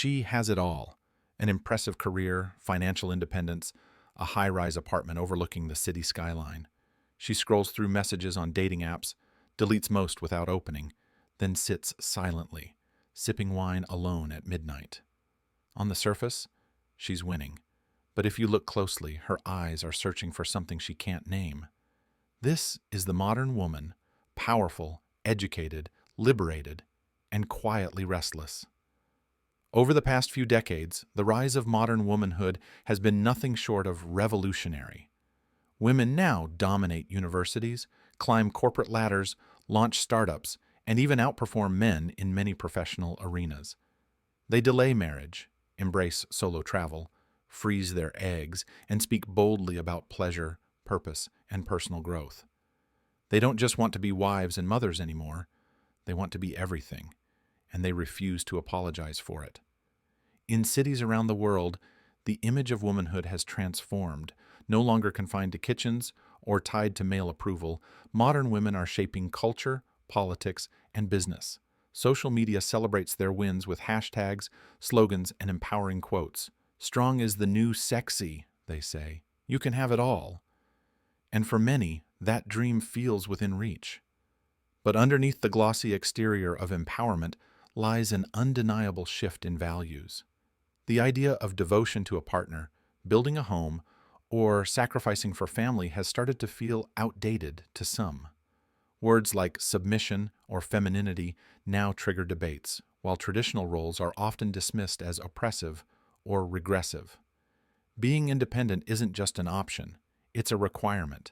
She has it all: an impressive career, financial independence, a high-rise apartment overlooking the city skyline. She scrolls through messages on dating apps, deletes most without opening, then sits silently, sipping wine alone at midnight. On the surface, she's winning. But if you look closely, her eyes are searching for something she can't name. This is the modern woman, powerful, educated, liberated, and quietly restless. Over the past few decades, the rise of modern womanhood has been nothing short of revolutionary. Women now dominate universities, climb corporate ladders, launch startups, and even outperform men in many professional arenas. They delay marriage, embrace solo travel, freeze their eggs, and speak boldly about pleasure, purpose, and personal growth. They don't just want to be wives and mothers anymore, they want to be everything, and they refuse to apologize for it. In cities around the world, the image of womanhood has transformed. No longer confined to kitchens or tied to male approval, modern women are shaping culture, politics, and business. Social media celebrates their wins with hashtags, slogans, and empowering quotes. Strong is the new sexy, they say. You can have it all. And for many, that dream feels within reach. But underneath the glossy exterior of empowerment lies an undeniable shift in values. The idea of devotion to a partner, building a home, or sacrificing for family has started to feel outdated to some. Words like submission or femininity now trigger debates, while traditional roles are often dismissed as oppressive or regressive. Being independent isn't just an option, it's a requirement.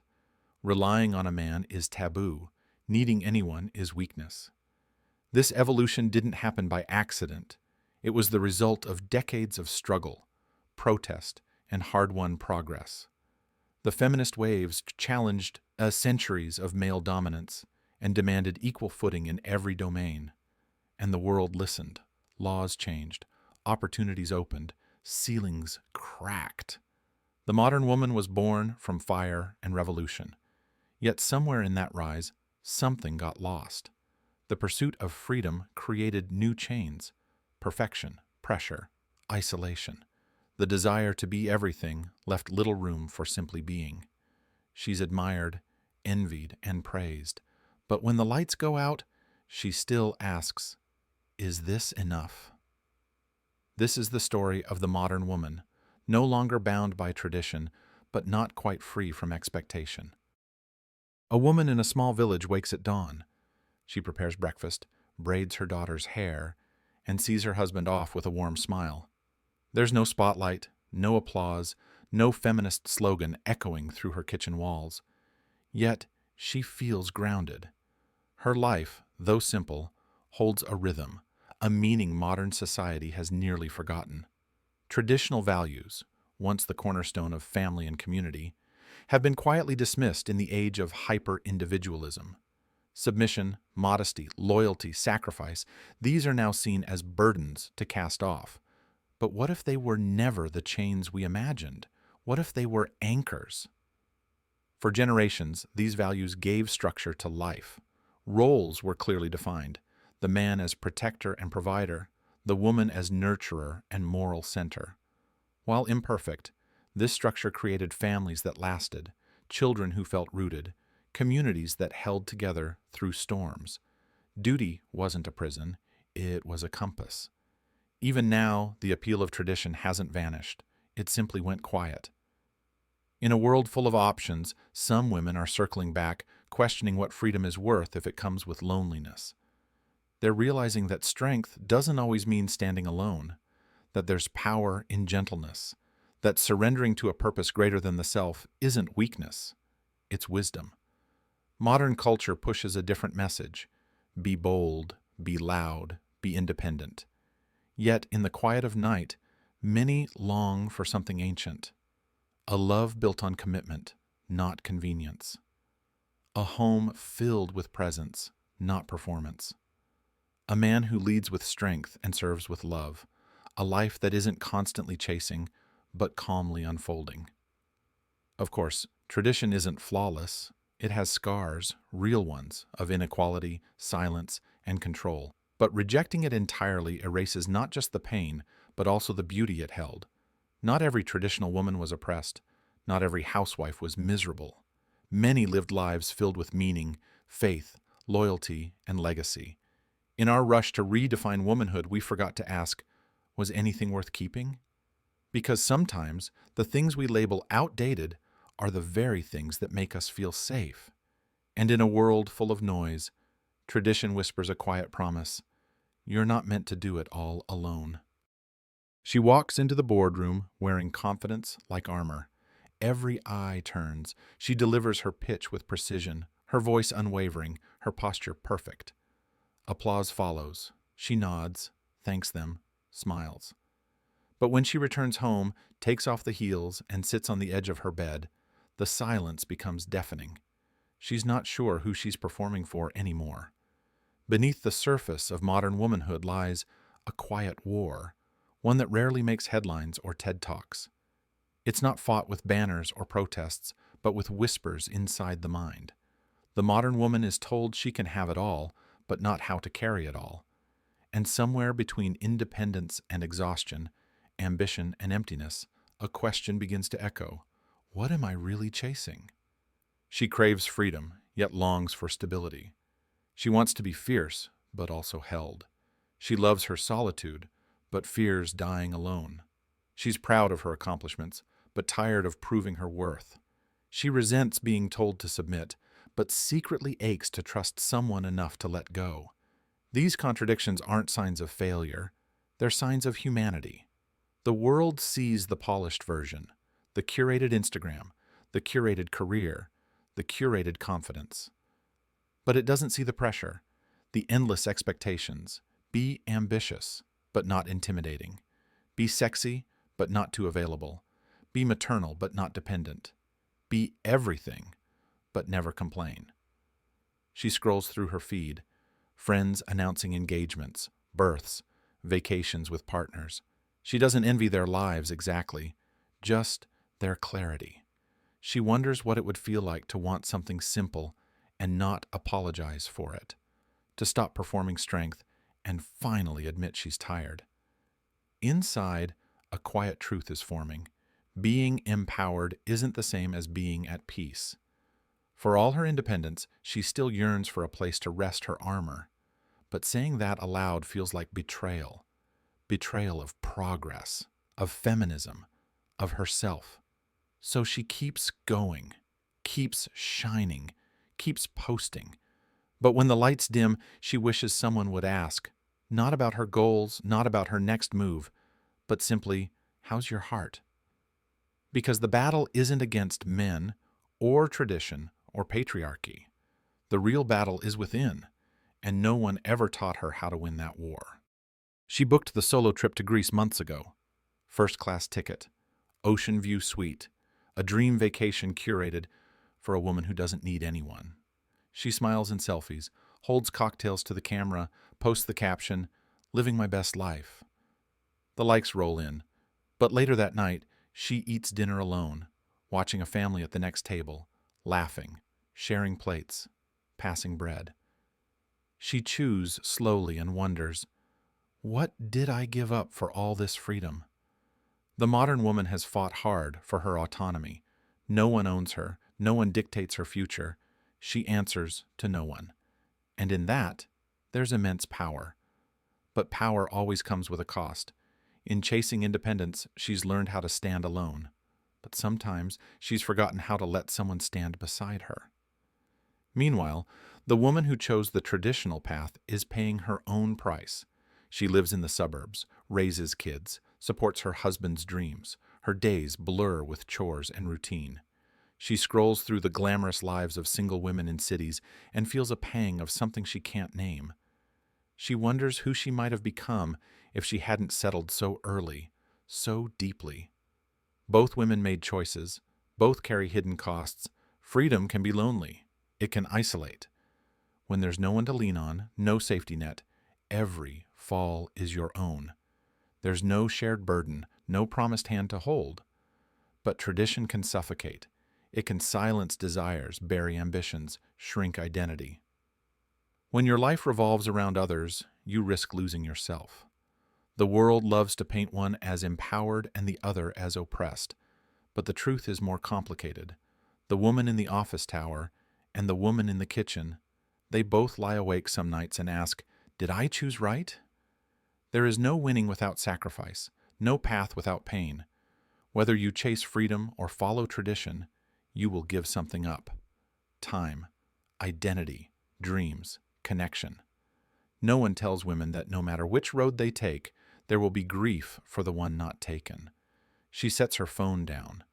Relying on a man is taboo. Needing anyone is weakness. This evolution didn't happen by accident. It was the result of decades of struggle, protest, and hard-won progress. The feminist waves challenged centuries of male dominance and demanded equal footing in every domain. And the world listened. Laws changed. Opportunities opened. Ceilings cracked. The modern woman was born from fire and revolution. Yet somewhere in that rise, something got lost. The pursuit of freedom created new chains: perfection, pressure, isolation. The desire to be everything left little room for simply being. She's admired, envied, and praised. But when the lights go out, she still asks, is this enough? This is the story of the modern woman, no longer bound by tradition, but not quite free from expectation. A woman in a small village wakes at dawn. She prepares breakfast, braids her daughter's hair, and sees her husband off with a warm smile. There's no spotlight, no applause, no feminist slogan echoing through her kitchen walls. Yet she feels grounded. Her life, though simple, holds a rhythm, a meaning modern society has nearly forgotten. Traditional values, once the cornerstone of family and community, have been quietly dismissed in the age of hyper-individualism. Submission, modesty, loyalty, sacrifice, these are now seen as burdens to cast off. But what if they were never the chains we imagined? What if they were anchors? For generations, these values gave structure to life. Roles were clearly defined: the man as protector and provider, the woman as nurturer and moral center. While imperfect, this structure created families that lasted, children who felt rooted, communities that held together through storms. Duty wasn't a prison, it was a compass. Even now, the appeal of tradition hasn't vanished. It simply went quiet. In a world full of options, some women are circling back, questioning what freedom is worth if it comes with loneliness. They're realizing that strength doesn't always mean standing alone, that there's power in gentleness, that surrendering to a purpose greater than the self isn't weakness, it's wisdom. Modern culture pushes a different message: be bold, be loud, be independent. Yet, in the quiet of night, many long for something ancient: a love built on commitment, not convenience. A home filled with presence, not performance. A man who leads with strength and serves with love. A life that isn't constantly chasing, but calmly unfolding. Of course, tradition isn't flawless. It has scars, real ones, of inequality, silence, and control. But rejecting it entirely erases not just the pain, but also the beauty it held. Not every traditional woman was oppressed. Not every housewife was miserable. Many lived lives filled with meaning, faith, loyalty, and legacy. In our rush to redefine womanhood, we forgot to ask, was anything worth keeping? Because sometimes the things we label outdated are the very things that make us feel safe. And in a world full of noise, tradition whispers a quiet promise: you're not meant to do it all alone. She walks into the boardroom wearing confidence like armor. Every eye turns. She delivers her pitch with precision, her voice unwavering, her posture perfect. Applause follows. She nods, thanks them, smiles. But when she returns home, takes off the heels, and sits on the edge of her bed, the silence becomes deafening. She's not sure who she's performing for anymore. Beneath the surface of modern womanhood lies a quiet war, one that rarely makes headlines or TED Talks. It's not fought with banners or protests, but with whispers inside the mind. The modern woman is told she can have it all, but not how to carry it all. And somewhere between independence and exhaustion, ambition and emptiness, a question begins to echo: what am I really chasing? She craves freedom, yet longs for stability. She wants to be fierce, but also held. She loves her solitude, but fears dying alone. She's proud of her accomplishments, but tired of proving her worth. She resents being told to submit, but secretly aches to trust someone enough to let go. These contradictions aren't signs of failure, they're signs of humanity. The world sees the polished version, the curated Instagram, the curated career, the curated confidence. But it doesn't see the pressure, the endless expectations. Be ambitious, but not intimidating. Be sexy, but not too available. Be maternal, but not dependent. Be everything, but never complain. She scrolls through her feed, friends announcing engagements, births, vacations with partners. She doesn't envy their lives exactly, just their clarity. She wonders what it would feel like to want something simple and not apologize for it, to stop performing strength and finally admit she's tired. Inside, a quiet truth is forming. Being empowered isn't the same as being at peace. For all her independence, she still yearns for a place to rest her armor. But saying that aloud feels like betrayal. Betrayal of progress, of feminism, of herself. So she keeps going, keeps shining, keeps posting. But when the lights dim, she wishes someone would ask, not about her goals, not about her next move, but simply, how's your heart? Because the battle isn't against men, or tradition, or patriarchy. The real battle is within, and no one ever taught her how to win that war. She booked the solo trip to Greece months ago. First-class ticket, ocean view suite, a dream vacation curated for a woman who doesn't need anyone. She smiles in selfies, holds cocktails to the camera, posts the caption, "Living my best life." The likes roll in, but later that night, she eats dinner alone, watching a family at the next table, laughing, sharing plates, passing bread. She chews slowly and wonders, what did I give up for all this freedom? The modern woman has fought hard for her autonomy. No one owns her, no one dictates her future. She answers to no one. And in that, there's immense power. But power always comes with a cost. In chasing independence, she's learned how to stand alone. But sometimes she's forgotten how to let someone stand beside her. Meanwhile, the woman who chose the traditional path is paying her own price. She lives in the suburbs, raises kids, supports her husband's dreams. Her days blur with chores and routine. She scrolls through the glamorous lives of single women in cities and feels a pang of something she can't name. She wonders who she might have become if she hadn't settled so early, so deeply. Both women made choices. Both carry hidden costs. Freedom can be lonely. It can isolate. When there's no one to lean on, no safety net, every fall is your own. There's no shared burden, no promised hand to hold. But tradition can suffocate. It can silence desires, bury ambitions, shrink identity. When your life revolves around others, you risk losing yourself. The world loves to paint one as empowered and the other as oppressed, but the truth is more complicated. The woman in the office tower and the woman in the kitchen, they both lie awake some nights and ask, "Did I choose right?" There is no winning without sacrifice, no path without pain. Whether you chase freedom or follow tradition, you will give something up. Time, identity, dreams, connection. No one tells women that no matter which road they take, there will be grief for the one not taken. She sets her phone down.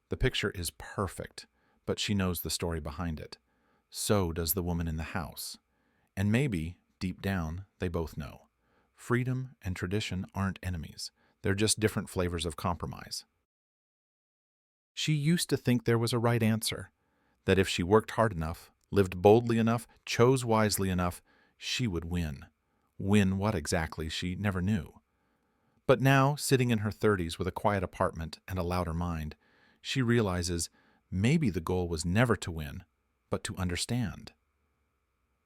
The picture is perfect, but she knows the story behind it. So does the woman in the house. And maybe, deep down, they both know. Freedom and tradition aren't enemies. They're just different flavors of compromise. She used to think there was a right answer, that if she worked hard enough, lived boldly enough, chose wisely enough, she would win. Win what exactly, she never knew. But now, sitting in her 30s with a quiet apartment and a louder mind, she realizes maybe the goal was never to win, but to understand.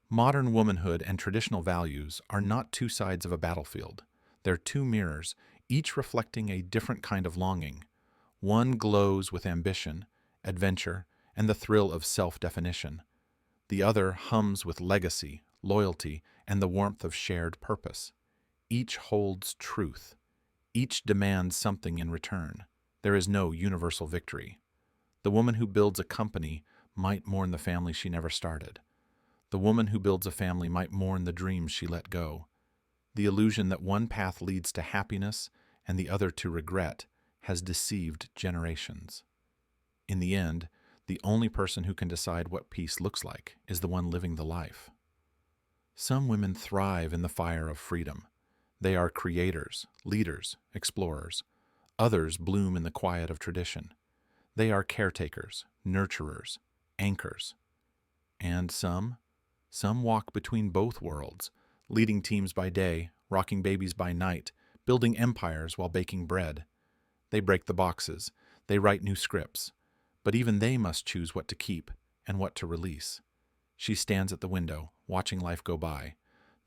Modern womanhood and traditional values are not two sides of a battlefield. They're two mirrors, each reflecting a different kind of longing. One glows with ambition, adventure, and the thrill of self-definition. The other hums with legacy, loyalty, and the warmth of shared purpose. Each holds truth. Each demands something in return. There is no universal victory. The woman who builds a company might mourn the family she never started. The woman who builds a family might mourn the dreams she let go. The illusion that one path leads to happiness and the other to regret has deceived generations. In the end, the only person who can decide what peace looks like is the one living the life. Some women thrive in the fire of freedom. They are creators, leaders, explorers. Others bloom in the quiet of tradition. They are caretakers, nurturers, anchors. And some walk between both worlds, leading teams by day, rocking babies by night, building empires while baking bread. They break the boxes, they write new scripts, but even they must choose what to keep and what to release. She stands at the window, watching life go by,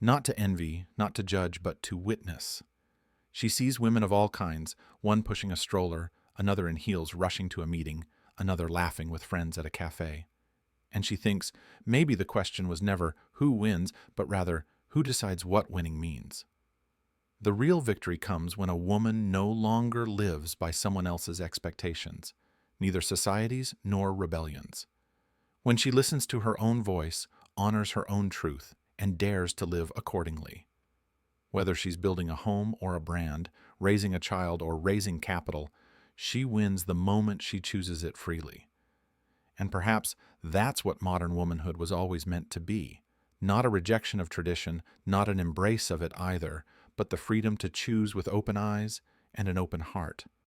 not to envy, not to judge, but to witness. She sees women of all kinds, one pushing a stroller, another in heels rushing to a meeting, another laughing with friends at a cafe. And she thinks maybe the question was never who wins, but rather who decides what winning means. The real victory comes when a woman no longer lives by someone else's expectations, neither society's nor rebellion's. When she listens to her own voice, honors her own truth, and dares to live accordingly. Whether she's building a home or a brand, raising a child or raising capital, she wins the moment she chooses it freely. And perhaps that's what modern womanhood was always meant to be. Not a rejection of tradition, not an embrace of it either, but the freedom to choose with open eyes and an open heart.